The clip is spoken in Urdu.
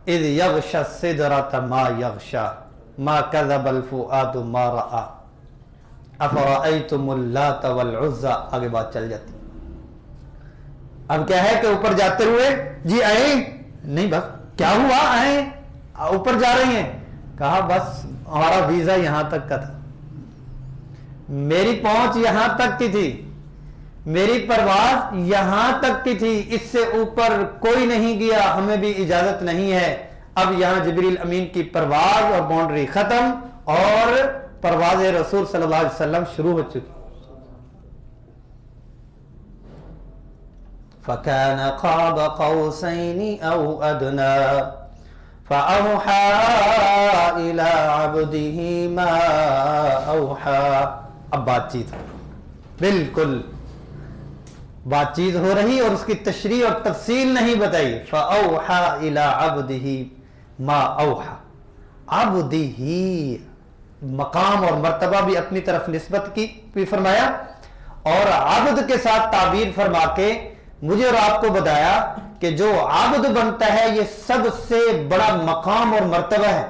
اذ یغشی السدرۃ ما یغشی ما کذب الفؤاد ما رأى افرأیتم اللات والعزى، آگے بات چل جاتی. اب کیا ہے کہ اوپر جاتے ہوئے جی آئے نہیں، بس کیا ہوا آئے اوپر جا رہی ہیں، کہا بس ہمارا ویزا یہاں تک کا تھا، میری پہنچ یہاں تک کی تھی، میری پرواز یہاں تک کی تھی، اس سے اوپر کوئی نہیں گیا، ہمیں بھی اجازت نہیں ہے. اب یہاں جبریل امین کی پرواز اور باؤنڈری ختم اور پرواز رسول صلی اللہ علیہ وسلم شروع ہو چکی. فَكَانَ قَابَ قَوْسَيْنِ أَوْ أَدْنَىٰ فَأَوْحَىٰ إِلَىٰ عَبْدِهِ مَا أَوْحَىٰ. اب بات چیت بالکل بات چیت ہو رہی اور اس کی تشریح اور تفصیل نہیں بتائی. فَأَوْحَىٰ إِلَىٰ عَبْدِهِ مَا أَوْحَىٰ. عَبْدِهِ مقام اور مرتبہ بھی اپنی طرف نسبت کی بھی فرمایا اور عبد کے ساتھ تعبیر فرما کے مجھے اور آپ کو بتایا کہ جو عبد بنتا ہے یہ سب سے بڑا مقام اور مرتبہ ہے.